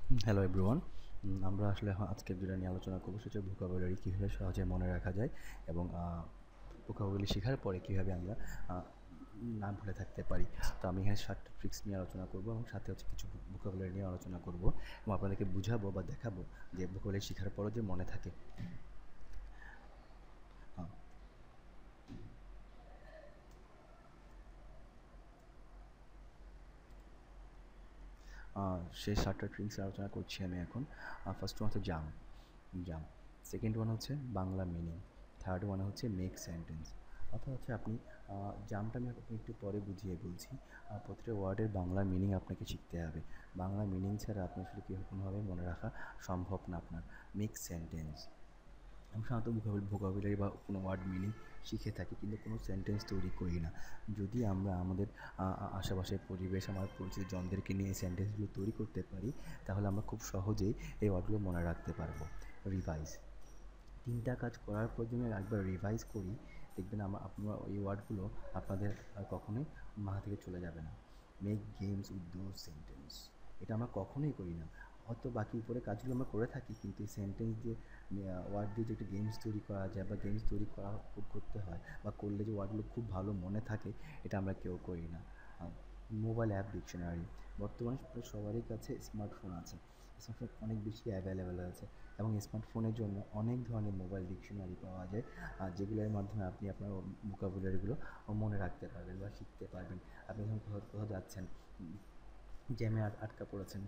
Hello everyone. আমরা আসলে আজকের যেটা নিয়ে আলোচনা করবো সেটা ভোকাবুলারি কীভাবে সহজে মনে রাখা যায় এবং ভোকাবুলারি শেখার পরে কীভাবে আমরা আ না ভুলে থাকতে পারি। তো আমি এখানে ৭ টা ট্রিক্স নিয়ে আলোচনা করবো এবং সাথে হচ্ছে কিছু ভোকাবুলারি নিয়ে আলোচনা করবো এবং আপনাদেরকে বুঝাবো বা দেখাবো যে ভোকাবুলারি শেখার পরও যে মনে থাকে। আ আ সেই ৭ টা ট্রিক্স আলোচনা করছি আমি এখন। ফার্স্ট ওয়ান হচ্ছে জাম্প। সেকেন্ড ওয়ান হচ্ছে বাংলা মিনিং। থার্ড ওয়ান হচ্ছে মেক সেন্টেন্স। অর্থাৎ হচ্ছে আপনি জাম্পটা আমি আপনাকে একটু পরে বুঝিয়ে বলছি। প্রতিটা ওয়ার্ডের বাংলা মিনিং আপনাকে শিখতে হবে। বাংলা মিনিং ছাড়া আপনি আসলে কোনোভাবেই মনে রাখা সম্ভব না আপনার। Make sentence. আমরা সাধারণত ভোকাবুলারি বা কোনো ওয়ার্ড মিনিং শিখে থাকি কিন্তু কোনো সেন্টেন্স তৈরি করি না। যদি আমরা আমাদের আশেপাশের পরিবেশ, আমার পরিচিত জনদেরকে নিয়ে এই সেন্টেন্সগুলো তৈরি করতে পারি, তাহলে আমরা খুব সহজেই এই ওয়ার্ডগুলো মনে রাখতে পারবো। রিভাইজ। ৩ টা কাজ করার পর যদি একবার রিভাইজ করি, দেখবেন আপনারা এই ওয়ার্ডগুলো আপনাদের আর কখনোই মাথা থেকে চলে যাবে না। Make games with those sentence. এটা আমরা কখনোই করি না। হয়তো বাকি উপরে কাজগুলো আমরা করে থাকি কিন্তু এই সেন্টেন্স দিয়ে ওয়ার্ড দিয়ে যে একটা গেমস তৈরি করা যায় বা গেমস তৈরি করতে হয় বা করলে যে ওয়ার্ডগুলো খুব ভালো মনে থাকে, এটা আমরা কেউ করি না। Mobile app dictionary. বর্তমানে প্রায় সবারই কাছে স্মার্টফোন আছে। স্মার্টফোন অনেক বেশি অ্যাভেলেবেল আছে এবং স্মার্টফোনের জন্য অনেক ধরনের মোবাইল ডিকশনারি পাওয়া যায়, যেগুলোর মাধ্যমে আপনি আপনার ভোকাবুলারিগুলো মনে রাখতে পারবেন বা শিখতে পারবেন। আপনি যখন কোথাও কোথাও যাচ্ছেন, জ্যামে আটকা পড়েছেন,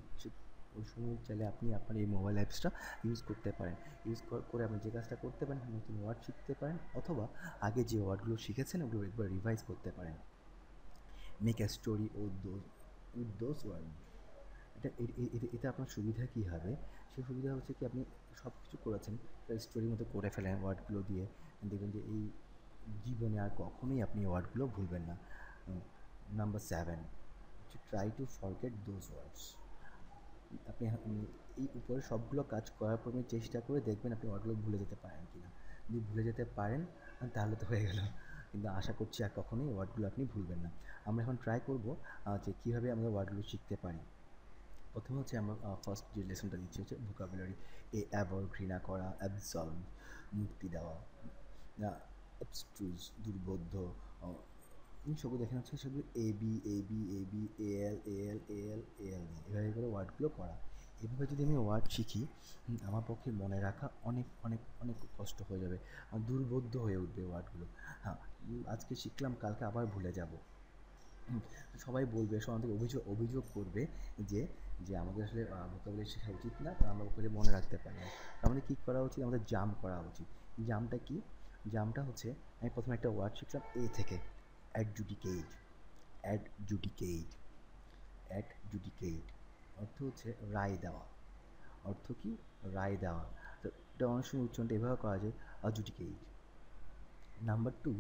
ওই সময় চাইলে আপনি আপনার এই মোবাইল অ্যাপসটা ইউজ করতে পারেন। ইউজ করে আপনি যে কাজটা করতে পারেন, নতুন ওয়ার্ড শিখতে পারেন অথবা আগে যে ওয়ার্ডগুলো শিখেছেন ওগুলো একবার রিভাইজ করতে পারেন। Make a story with those word. এতে আপনার সুবিধা কী হবে? সেই সুবিধা হচ্ছে কি, আপনি সব কিছু করেছেন, স্টোরির মতো করে ফেলেন ওয়ার্ডগুলো দিয়ে। দেখবেন যে এই জীবনে আর কখনোই আপনি এই ওয়ার্ডগুলো ভুলবেন না। Number 7, try to forget those words. আপনি এই উপরে সবগুলো কাজ করার পর আপনি চেষ্টা করে দেখবেন আপনি ওয়ার্ডগুলো ভুলে যেতে পারেন কি না। যদি ভুলে যেতে পারেন তাহলে তো হয়ে গেল। কিন্তু আশা করছি আর কখনোই ওয়ার্ডগুলো আপনি ভুলবেন না। আমরা এখন ট্রাই করব যে কীভাবে আমরা ওয়ার্ডগুলো শিখতে পারি। প্রথমে হচ্ছে আমরা ফার্স্ট যে লেসনটা দিচ্ছি হচ্ছে ভোকাবুলারি। অ্যাভয়েড, ঘৃণা করা, অ্যাবসলভ মুক্তি দেওয়া, অ্যাবস্ট্রুজ দুর্বোধ্য, সবগুলো দেখে হচ্ছে সেগুলো এ বি এ এল দিয়ে এভাবে করে ওয়ার্ডগুলো করা। এভাবে যদি আমি ওয়ার্ড শিখি, আমার পক্ষে মনে রাখা অনেক অনেক অনেক কষ্ট হয়ে যাবে, দুর্বোধ্য হয়ে উঠবে ওয়ার্ডগুলো। হ্যাঁ, আজকে শিখলাম কালকে আবার ভুলে যাব। সবাই বলবে, সবাই আমাদের অভিযোগ করবে যে যে আমাদের আসলে ভোকাবুলারি শেখা উচিত না, তো আমরা ভোকাবুলারি মনে রাখতে পারি না। আমাদের কী করা উচিত? আমাদের জাম্প করা উচিত। জাম্পটা কি? জাম্পটা হচ্ছে, আমি প্রথমে একটা ওয়ার্ড শিখলাম এ থেকে, অ্যাডজুডিকেট। অ্যাডজুডিকেট অ্যাডজুডিকেট অর্থ হচ্ছে রায় দেওয়া। অর্থ কি? রায় দেওয়া। তো এটা অনেক সময় উচ্চারণটা এভাবে করা যায়, অ্যাডজুডিকেট। Number 2,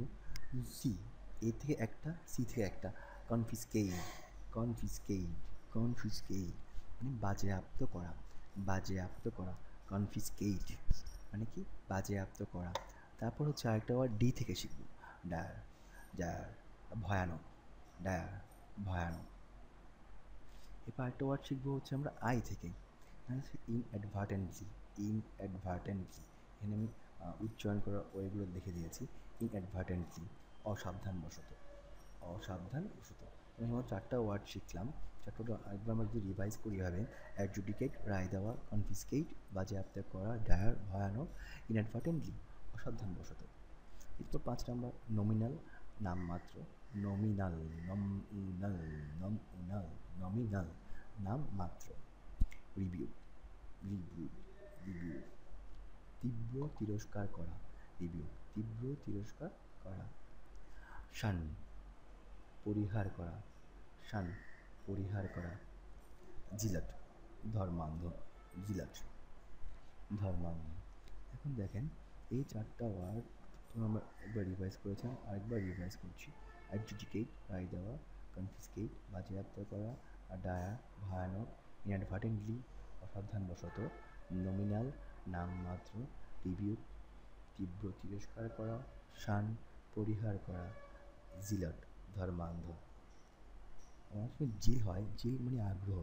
C. এ থেকে একটা, সি থেকে একটা, কনফিসকেট। কনফিসকেট কনফিসকেট মানে বাজেয়াপ্ত করা। বাজেয়াপ্ত করা, কনফিসকেট মানে কি? বাজেয়াপ্ত করা। তারপর হচ্ছে আরেকটা ওয়ার্ড ডি থেকে শিখব, ডায়ার। ডায়ার ভয়ানক। ডায়ার ভয়ানক। এরপর আরেকটা ওয়ার্ড শিখবো হচ্ছে আমরা আই থেকে, হচ্ছে ইনঅ্যাডভার্টেন্টলি। ইনঅ্যাডভার্টেন্টলি এখানে আমি উচ্চারণ করার ওয়েগুলো লিখে দিয়েছি। ইনঅ্যাডভার্টেন্টলি অসাবধানবশত। অসাবধানবশত। আমি আমার 4টা ওয়ার্ড শিখলাম। 4টা একবার আমরা যদি রিভাইজ করি হবে, অ্যাডজুডিকেট রায় দেওয়া, কনফিসকেট বাজেয়াপ্ত করা, ডায়ার ভয়ানক, ইনঅ্যাডভার্টেন্টলি অসাবধানবশত। এরপর 5 নাম্বার নমিনাল নামমাত্র। নমিনাল নমিনাল নমিনাল নমিনাল নামমাত্র। রিভিউ রিভিউ রিভিউ তীব্র তিরস্কার করা। রিভিউ তীব্র তিরস্কার করা। শান পরিহার করা। শান পরিহার করা। জিলাট ধর্মান্ধ। জিলাট ধর্মান্ধ। এখন দেখেন, এই 4টা ওয়ার্ড আমরা একবার রিভাইজ করেছিলাম, আরেকবার রিভাইজ করছি। অ্যাডজুডিকেট রায় দেওয়া, কনফিসকেট বাজেয়াপ্ত করা, ডায়া ভয়ানক, ইনঅ্যাডভার্টেন্টলি অসাবধানবশত, নমিনাল নামমাত্র, রিভিউ তীব্র তিরস্কার করা, শান পরিহার করা, জিলাট ধর্মান্ধ। অনেক সময় জিল হয়, জিল মানে আগ্রহ,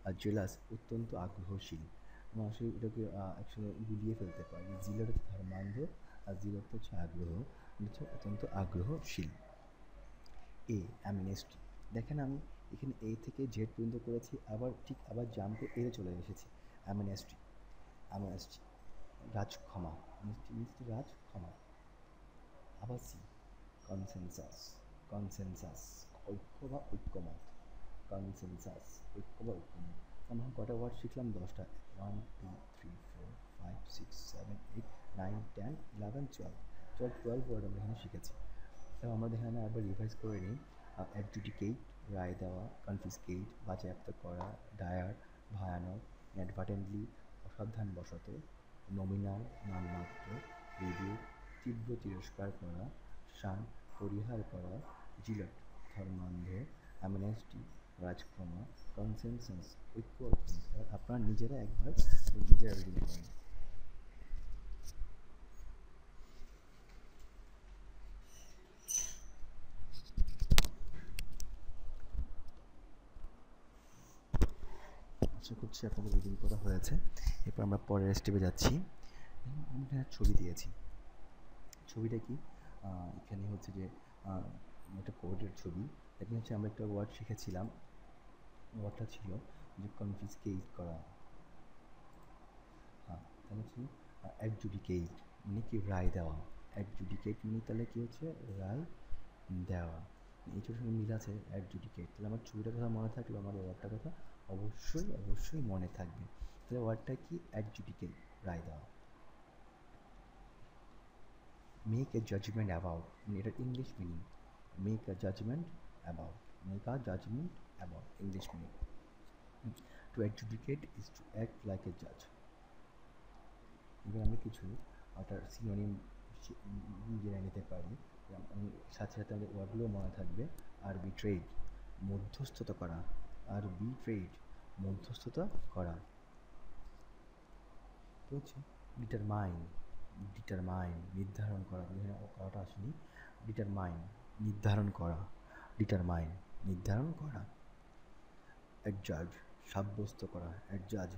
আর জেলাস অত্যন্ত আগ্রহশীল। আমরা আসলে এটাকে একসঙ্গে গুলিয়ে ফেলতে পারি। জিলার হচ্ছে ধর্মান্ধ আর জিলার হচ্ছে আগ্রহ, হচ্ছে অত্যন্ত আগ্রহশীল। এ অ্যামনেস্টি, দেখেন আমি এখানে এ থেকে জেড পর্যন্ত করেছি, আবার ঠিক আবার জাম্পে এ চলে এসেছি। অ্যামনেস্টি, অ্যামনেস্টি রাজক্ষমা, অ্যামনেস্টি মিনস রাজ ক্ষমা। আবার সি কনসেনসাস, কনসেনসাস ঐক্য বা ঐক্যমত, কনসেনসাস ঐক্য বা ঐক্যমত। আমরা কটা ওয়ার্ড শিখলাম? 10টা। 1 2 3 4 5 6 7 8 9 10 11 12, 12 ওয়ার্ড আমরা এখানে শিখেছি। এবং আমরা এখানে আবার রিভাইজ করে নিই। অ্যাডজুডিকেট রায় দেওয়া, কনফিসকেট বাজেয়াপ্ত করা, ডায়ার ভয়ানক, অ্যাডভার্টেন্টলি অসাবধানবশত, নমিনাল নামমাত্র, রিভিউ তীব্র তিরস্কার করা, শান পরিহার করা, জিলট ধর্মান্ধ, অ্যামনেস্টি রাজক্ষমা, কনসেনসাস ঐক্য। আপনারা নিজেরা একবার নিজেরা রিডিং করেন। আশা করছি আপনাদের রিডিং করা হয়েছে। এরপর আমরা পরের স্টেপে যাচ্ছি। আমি এখানে ছবি দিয়েছি। ছবিটা কি? এখানে হচ্ছে যে একটা কোর্টের ছবি। এখানে হচ্ছে আমরা একটা ওয়ার্ড শিখেছিলাম। ওয়ার্ডটা ছিল যে কনফিসকেট করা। হ্যাঁ, তাহলে হচ্ছে অ্যাডজুডিকেট মানে কি? রায় দেওয়া। অ্যাডজুডিকেট মানে তাহলে কি হচ্ছে? রায় দেওয়া। এইটার সঙ্গে মিল আছে অ্যাডজুডিকেট। তাহলে আমার ছবিটার কথা মনে থাকলো, আমার ওয়ার্ডটার কথা অবশ্যই অবশ্যই মনে থাকবে। তাহলে ওয়ার্ডটা কি? অ্যাডজুডিকেট, রায় দেওয়া। মেক এ জাজমেন্ট অ্যাবাউট, মানে এটার English meaning. Make a judgment about, make a judgment about English meaning. To adjudicate is to act like a জাজ। এবার আমরা কিছু ওটার সিনোনিম জেনে নিতে পারি, সাথে সাথে আমাদের ওয়ার্ডগুলোও মনে থাকবে। আরবিট্রেট মধ্যস্থতা করা, আরবিট্রেট মধ্যস্থতা করা। বুঝছি। ডিটারমাইন, ডিটারমাইন নির্ধারণ করা, এখানে করাটা আসেনি। ডিটারমাইন নির্ধারণ করা, ডিটারমাইন নির্ধারণ করা। অ্যাডজাজ সাব্যস্ত করা, অ্যাডজাজ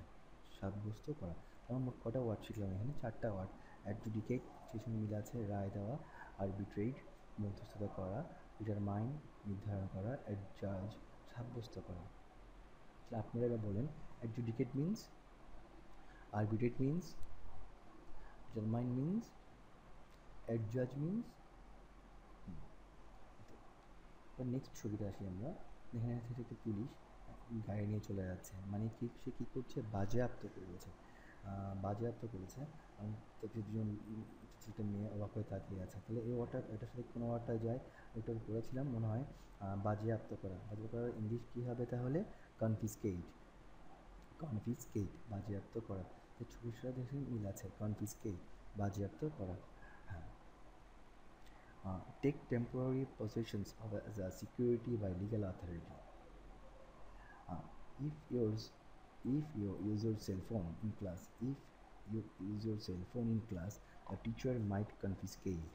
সাব্যস্ত করা। আমরা মোট কটা ওয়ার্ড শিখলাম এখানে? 4টা ওয়ার্ড। অ্যাডজুডিকেট সেই সঙ্গে মিলে আছে রায় দেওয়া, আরবিট্রেট মধ্যস্থতা করা, ডিটারমাইন নির্ধারণ করা, অ্যাডজাজ সাব্যস্ত করা। তাহলে আপনারা এবার বলেন, adjudicate means, arbitrate means, determine means, adjudge means. Next ছবিতে আসি আমরা। এখানে আছে একটা পুলিশ গাড়ি নিয়ে চলে যাচ্ছে, মানে কি সে কী করছে? বাজেয়াপ্ত করেছে, বাজেয়াপ্ত করেছে। তাকে দুজন একটা মেয়ে অবাক হয়ে তাকিয়ে আছে। তাহলে এই ওয়ার্ডটা, এটার সাথে কোনো ওয়ার্ডটা যায়? ওটা করেছিলাম মনে হয় বাজেয়াপ্ত করা। বাজেয়াপ্ত করার ইংলিশ কী হবে তাহলে? কনফিসকেট, কনফিসকেট বাজেয়াপ্ত করা। এই ছবির সাথে দেখে মিল আছে, কনফিসকেট বাজেয়াপ্ত করা। হ্যাঁ। Take temporary possessions of as a security by legal authority. Uh, if yours, if you use your cell phone in class, if you use your cell phone in class, the teacher might confiscate.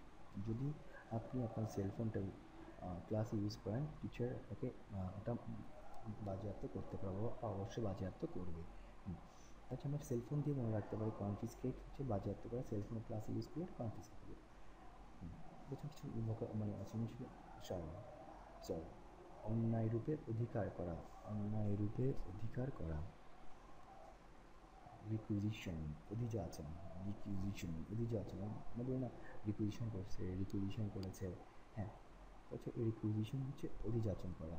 যদি আপনি আপনার সেলফোনটা ক্লাসে use করেন, teacher ওকে ওটা বাজেয়াপ্ত করতে পারবো, অবশ্যই বাজেয়াপ্ত করবে। আচ্ছা, আমরা সেলফোন দিয়ে মনে রাখতে পারি কনফিসকেট হচ্ছে বাজেয়াপ্ত করা, সেলফোন ক্লাসে ইউজ করলে কনফিসকেট। প্রথম কিছু মানে সরি, অন্যায় রূপে অধিকার করা, অন্যায় রূপে অধিকার করা। রিকুইজিশন অধিযাচন, রিকুইজিশন অধিযাচন। আমরা বলি না রিকুইজিশন করছে, রিকুইজিশন করেছে। হ্যাঁ, হচ্ছে রিকুইজিশন হচ্ছে অধিযাচন করা।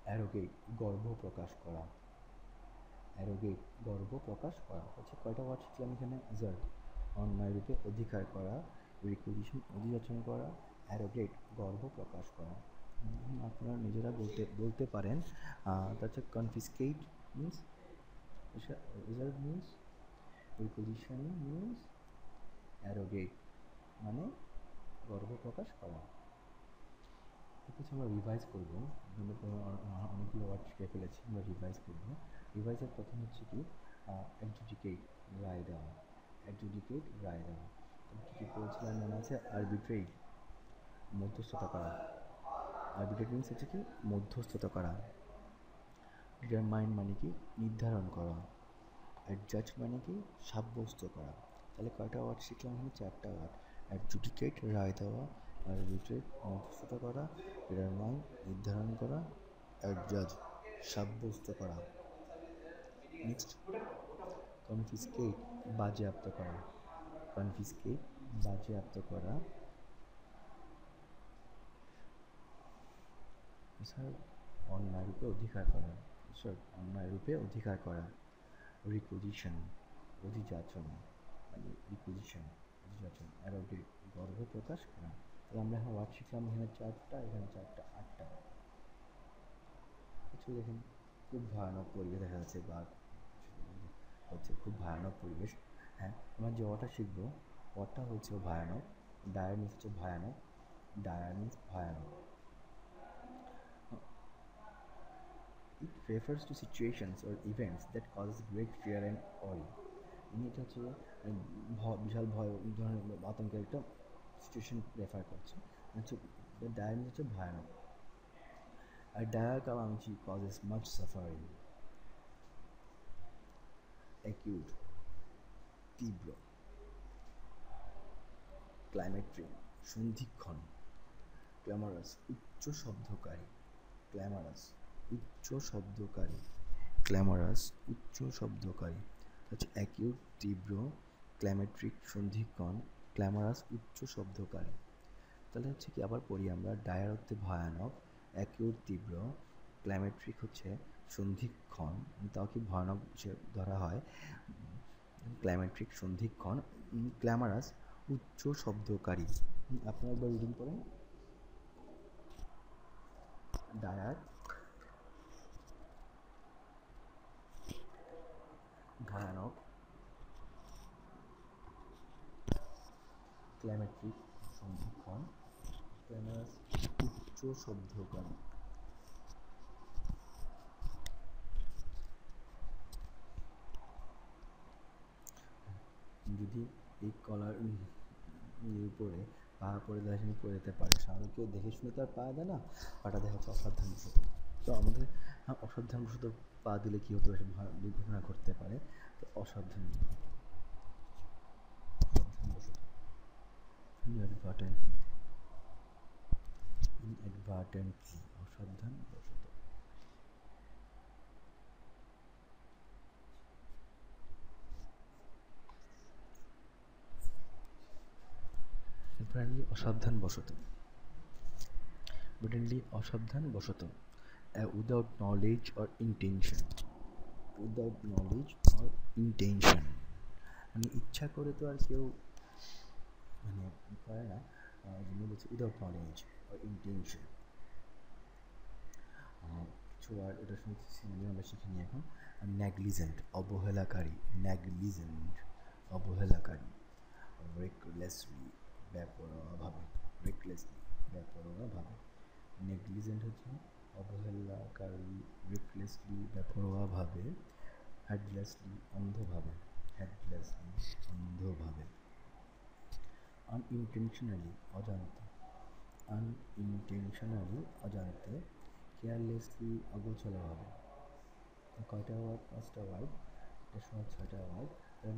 অ্যারোগেট গর্ব প্রকাশ করা, অ্যারোগেট গর্ব প্রকাশ করা। হচ্ছে কয়টা ওয়ার্ড শিখলাম এখানে? জার অন্যায় রূপে অধিকার করা, রিকুইজিশন অধিযাচন করা, অ্যারোগেট গর্ব প্রকাশ করা। আপনারা নিজেরা বলতে পারেন। তাছাড়া confiscate means, result means, requisition means, arrogate মানে গর্ব প্রকাশ করা। কিছু আমরা রিভাইজ করবো, অনেকগুলো ওয়ার্ড শিখে ফেলেছি, আমরা রিভাইজ করবো। রিভাইজের প্রথম হচ্ছে কি? অ্যাডজুডিকেট রায় দেওয়া, অ্যাডজুডিকেট রায় দেওয়া। কী কী করেছিলাম মনে আছে? আরবিট্রেট মধ্যস্থতা করা, আরবিট্রেট মিনস হচ্ছে কি? মধ্যস্থতা করা। ডিটারমাইন মানে কি নির্ধারণ করা, অ্যাডজাজ মানে কি সাব্যস্ত করা। তাহলে কয়টা ওয়ার্ড শিখলাম এখানে? চারটা ওয়ার্ড। অ্যাডজুডিকেট রায় দেওয়া, আরবিট্রেট মধ্যস্থতা করা, ডিটারমাইন নির্ধারণ করা, অ্যাডজাজ সাব্যস্ত করা। নেক্সট কনফিসকেট বাজেয়াপ্ত করা, কনফিসকেট বাজেয়াপ্ত করা। স্যার অন্যায় রূপে অধিকার করা, স্যার অন্যায় রূপে অধিকার করা। রিকুইজিশন অধিযাচন, মানে রিকুইজিশন অধিযাচন। অ্যারোগেট গর্ব প্রকাশ করা। তাহলে আমরা এখন ওয়ার্ড শিখলাম এখানে চারটা, এখানে চারটা, আটটা। কিছু দেখেন খুব ভয়ানক পরিবেশ দেখা যাচ্ছে বা হচ্ছে খুব ভয়ানক পরিবেশ। হ্যাঁ, আমরা যে ওয়ার্ডটা শিখবো ওয়ার্ডটা হচ্ছে ভয়ানক। ডায়ার মিন্স হচ্ছে ভয়ানক, ডায়ার মিন্স ভয়ানক। It refers to situations or events that cause great fear and worry. এটা হচ্ছে বিশাল ভয় ধরনের আতঙ্কের একটা সিচুয়েশন রেফার করছে। হচ্ছে ডায়ার হচ্ছে ভয়ানক। আর Dier calamity causes much suffering. Acute তীব্র। ক্লাইমেট্রিক সন্ধিক্ষণ। ক্ল্যামারাস উচ্চ শব্দকারী, ক্ল্যামারাস উচ্চ শব্দকারী, ক্ল্যামারাস উচ্চ শব্দকারী। হচ্ছে অ্যাকিউট তীব্র, ক্ল্যামেট্রিক সন্ধিক্ষণ, ক্ল্যামারাস উচ্চ শব্দকারী। তাহলে হচ্ছে কি আবার পড়ি আমরা। ডায়ার হচ্ছে ভয়ানক, অ্যাকিউট তীব্র, ক্ল্যামেট্রিক হচ্ছে সন্ধিক্ষণ, তাও কি ভয়ানক ধরা হয়। ক্ল্যামেট্রিক সন্ধিক্ষণ, ক্ল্যামারাস উচ্চ শব্দকারী। আপনারা একবার রিডিং করেন। ডায়ার ভয়ানক, ক্ল্যামেট্রিক সন্ধিক্ষণ, ক্ল্যামারাস উচ্চ শব্দকারী। যদি এই কলার উপরে পা পরে দেখাশোনা পরে যেতে পারে, সাধারণত কেউ দেখে শুনে তো আর পা দেয় না, পাটা দেখা যাচ্ছে অসাবধানবশত। তো আমাদের অসাবধানবশত পা দিলে কী হতে পারে, দুর্ঘটনা ঘটতে পারে। তো অসাবধানবশত, ইনঅ্যাডভার্টেন্টলি, ইনঅ্যাডভার্টেন্টলি অসাবধানবশত। ইনঅ্যাডভার্টেন্টলি অসাবধানবশত, ইনঅ্যাডভার্টেন্টলি অসাবধানবশত। Without knowledge or intention, without knowledge or intention মানে ইচ্ছা করে তো আর কেউ মানে করে না, জন্য বলছে উইদাউট নলেজ অর ইন্টেনশন। কিছু ওয়ার্ড এটা শুনছি আমরা শিখে নিই এখন। নেগলিজেন্ট অবহেলাকারী, নেগলিজেন্ট অবহেলাকারী। রেকলেসলি বেপরোয়াভাবে, রেকলেসলি বেপরোয়াভাবে। নেগলিজেন্ট হচ্ছে অবহেলাকারী, রেকলেসলি বেপরোয়াভাবে, হেডলেসলি অন্ধভাবে, হেডলেসলি অন্ধভাবে। আনইনটেনশনালি অজান্তে, আনইনটেনশনালি অজান্তে। কেয়ারলেসলি অগোছালোভাবে। কয়টা ওয়ার্ড? পাঁচটা ওয়ার্ড, এটা সময় ছয়টা ওয়ার্ড।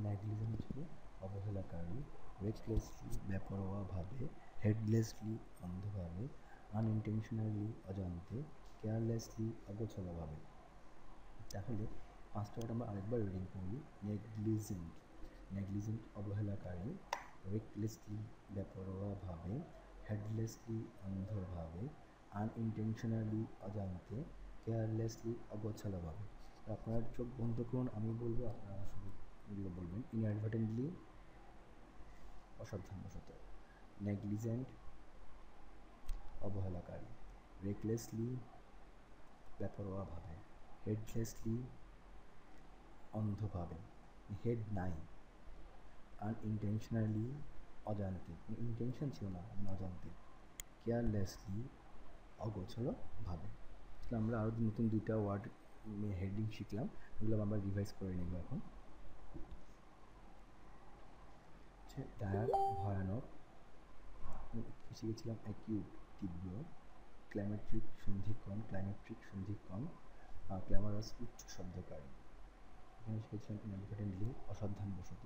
নেগলিজেন্ট হচ্ছে অবহেলাকারী, রেকলেসলি বেপরোয়াভাবে, হেডলেসলি অন্ধভাবে, আনইনটেনশনালি অজান্তে, কেয়ারলেসলি অগোছালোভাবে। তাহলে পাঁচটা ওয়ার্ড আমরা আরেকবার রিডিং করি। নেগলিজেন্ট, নেগলিজেন্ট অবহেলাকারী, রেকলেসলি বেপরোয়াভাবে, হেডলেসলি অন্ধভাবে, আনইনটেনশনালি অজান্তে, কেয়ারলেসলি অগোছালোভাবে। আপনার চোখ বন্ধ করুন, আমি বলবো, আপনারা শুধু এগুলো বলবেন। ইনঅ্যাডভার্টেন্টলি অসাবধানবশত, নেগলিজেন্ট অবহেলাকারী, রেকলেসলি বেপরোয়াভাবে, হেডলেসলি অন্ধভাবে, হেড নাই, আনইনটেনশনালি অজান্তে, ইন্টেনশন ছিল না, অজান্তে, কেয়ারলেসলি অগোছালোভাবে। আমরা আরও নতুন দুইটা ওয়ার্ড হেডিং শিখলাম, এগুলো আমরা রিভাইজ করে নেব এখন। ডায়ার ভয়ানক, শিখেছিলাম অ্যাকিউট তীব্র, ক্লাইমেট্রিক সন্ধিক্ষণ, ক্লাইমেট্রিক সন্ধিক্ষণ, ক্ল্যামারাস উচ্চ শব্দকারী। এখানে শিখেছিলাম ইনঅ্যাডভার্টেন্টলি অসাবধানবশত,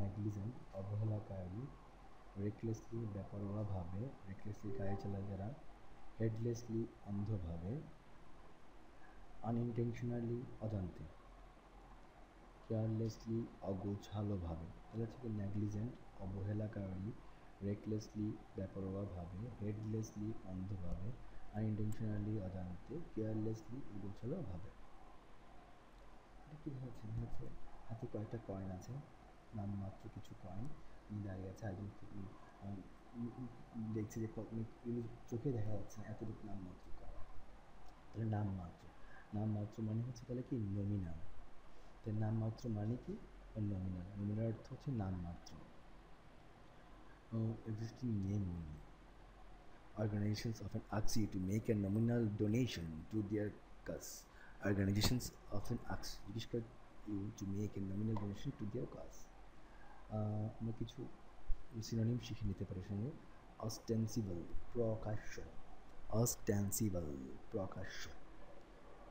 নেগলিজেন্ট অবহেলাকারী, রেকলেসলি বেপরোয়াভাবে, রেকলেসলি গাড়ি চালায় যারা, হেডলেসলি অন্ধভাবে, আনইনটেনশনালি অজান্তে, কেয়ারলেসলি অগোছালোভাবে। তাহলে হচ্ছে কি নেগলিজেন্ট অবহেলাকারী, রেকলেসলি বেপরোয়াভাবে, হেডলেসলি অন্ধভাবে, আনইনটেনশনালি অজান্তে, কেয়ারলেসলি অগোছালোভাবে। এটা কী হচ্ছে হচ্ছে হাতে কয়েকটা কয়েন আছে, নামমাত্র কিছু কয়েন দাঁড়িয়ে আছে, একজন দেখছে যে চোখে দেখা যাচ্ছে না এতটুকু নামমাত্র কয়েন। তাহলে নামমাত্র, নামমাত্র মানে হচ্ছে তাহলে কি নমিনাল। তাই নামমাত্র মানে কি নমিনাল, নমিনাল অর্থ হচ্ছে নামমাত্র। Existing name only. Organizations often ask you to make a nominal donation to their cause. Organizations often ask you to make a nominal donation to their cause. আমরা কিছু সিনোনিম শিখে নিতে পারি সঙ্গে। অস্টেন্সিবল প্রকাশ্য, অস্টেন্সিবল প্রকাশ্য,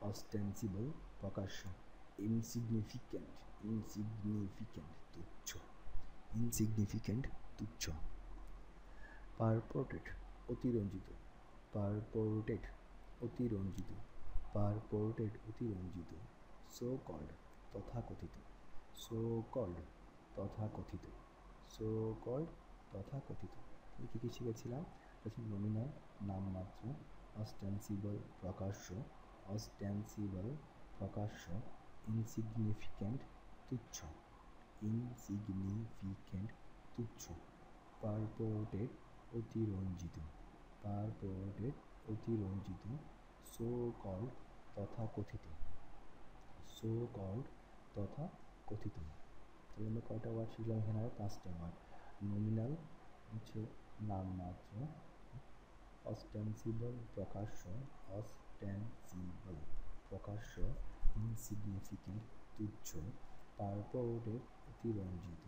অস্টেন্সিবল প্রকাশ্য। ইনসিগনিফিক্যান্ট, ইনসিগনিফিক্যান্ট তুচ্ছ, ইনসিগনিফিক্যান্ট তুচ্ছ। পারপোর্টেড অতিরঞ্জিত, পারপোর্টেড অতিরঞ্জিত, পারপোর্টেড অতিরঞ্জিত। সো কল্ড তথাকথিত, সো কল্ড তথাকথিত, সো কল্ড তথাকথিত। কী কী শিখেছিলাম? নমিনাল নামমাত্র, অস্টেন্সিবল প্রকাশ্য, অস্টেন্সিবল প্রকাশ্য, ইনসিগনিফিক্যান্ট তুচ্ছ, ইনসিগনিফিক্যান্ট তুচ্ছ। পারপোর্টেড অতিরঞ্জিত, পারপোর্টেড অতিরঞ্জিত। সো কল্ড তথাকথিত, সো কল্ড তথাকথিত। তাহলে আমরা কয়টা ওয়ার্ড শিখলাম এখানে? আর 5টা ওয়ার্ড। নমিনাল হচ্ছে নামমাত্র, অস্টেন্সিবল প্রকাশ্য, অস্টেন্সিবল প্রকাশ্য, ইনসিগনিফিক্যান্ট তুচ্ছ, পারপোর্টেড অতিরঞ্জিত,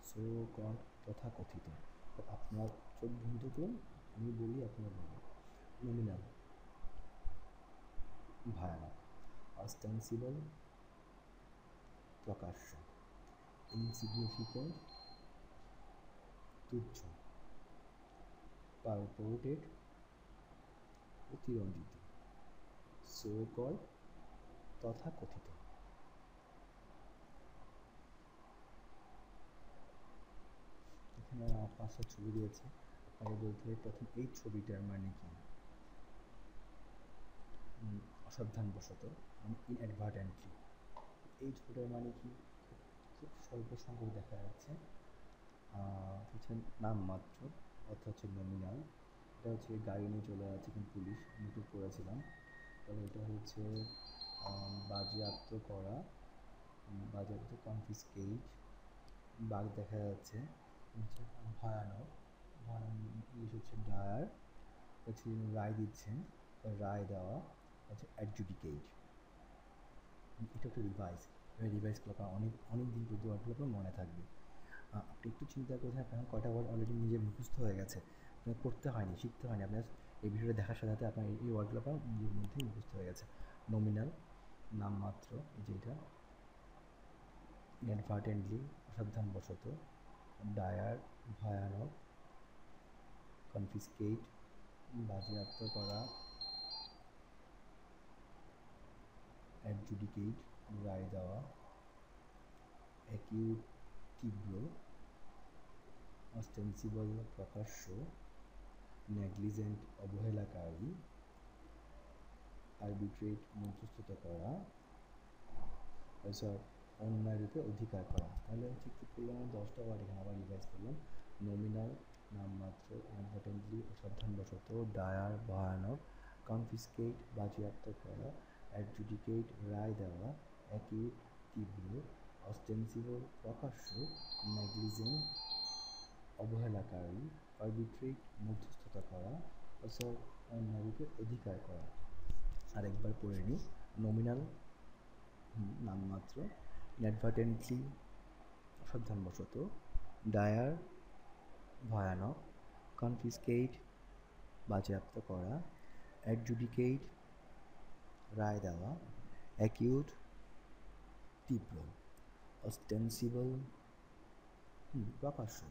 সো কল্ড তথাকথিত। আপনার চোখ বন্ধ করুন, আমি বলি আপনারা বলুন। নমিনাল ভয়ানক, অস্টেন্সিবল প্রকাশ্য, ইনসিগনিফিক্যান্ট তুচ্ছ, পারপোর্টেড অতিরঞ্জিত, সো কল্ড তথাকথিত। এখানে 5টা ছবি দিয়েছে, আপনাকে বলতে হবে প্রথম এই ছবিটার মানে কি। অসাবধানবশত মানে ইনঅ্যাডভার্টেন্টলি। এই ছবিটার মানে কি? খুব স্বল্প সংখ্যক দেখা যাচ্ছে। হচ্ছে নামমাত্র অর্থাৎ হচ্ছে নমিনাল। এটা হচ্ছে গাড়ি নিয়ে চলে যাচ্ছে কিন্তু পুলিশ, আমি একটু পড়েছিলাম। তাহলে এটা হচ্ছে বাজেয়াপ্ত করা, বাজেয়াপ্ত কনফিসকেট। বাঘ দেখা যাচ্ছে, হচ্ছে ভয়ানক, ইংলিশ হচ্ছে ডায়ার, হচ্ছে রায় দিচ্ছেন, রায় দেওয়া হচ্ছে অ্যাডজুডিকেট। এটা একটা রিভাইজ, রিভাইজ করলে আপনার অনেক অনেক দিন পর্যন্ত ওয়ার্ডগুলো আপনার মনে থাকবে। আপনি একটু চিন্তা করছেন আপনার কয়টা ওয়ার্ড অলরেডি নিজে মুখস্থ হয়ে গেছে, আপনার করতে হয়নি, শিখতে হয়নি, আপনার এই বিষয়টা দেখার সাথে সাথে আপনার এই ওয়ার্ডগুলো আপনার নিজের মধ্যেই মুখস্থ হয়ে গেছে। নমিনাল নামমাত্র, যেটা ইনঅ্যাডভার্টেন্টলি অসাবধানবশত, ডায়ার ভয়ানক, কনফিসকেট বাজেয়াপ্ত করা, অ্যাডজুডিকেট রায় দেওয়া, অ্যাকিউট তীব্র, অস্টেন্সিবল প্রকাশ্য, নেগলিজেন্ট অবহেলাকারী, আরবিট্রেট মধ্যস্থতা করা, এছাড়া অন্যায় রূপে অধিকার করা। তাহলে হচ্ছে কী করলাম? 10টা ওয়ার্ড এখানে আবার রিভাইজ করলাম। নমিনাল নামমাত্র, ইনঅ্যাডভার্টেন্টলি অসাবধানবশত, ডায়ার ভয়ানক, কনফিসকেট বাজেয়াপ্ত করা, অ্যাডজুডিকেট রায় দেওয়া, অ্যাকিউট তীব্র, অস্টেন্সিবল প্রকাশ্য, নেগলিজেন্ট অবহেলাকারী, আরবিট্রেট মধ্যস্থতা করা, এছাড়া অন্যায় রূপে অধিকার করা। আরেকবার পড়ে নিই। নমিনাল নামমাত্র, ইনঅ্যাডভার্টেন্টলি অসাবধানবশত, ডায়ার ভয়ানক, কনফিসকেট বাজেয়াপ্ত করা, অ্যাডজুডিকেট রায় দেওয়া, অ্যাকিউট, তীব্র, অস্টেন্সিবল, প্রকাশ্য,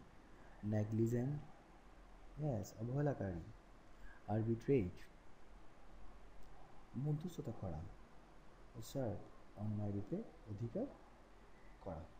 নেগলিজেন্ট, ইয়েস অবহেলাকারী, আরবিট্রেট, মধ্যস্থতা করা, স্যার অন্যায় রূপে অধিকার করা।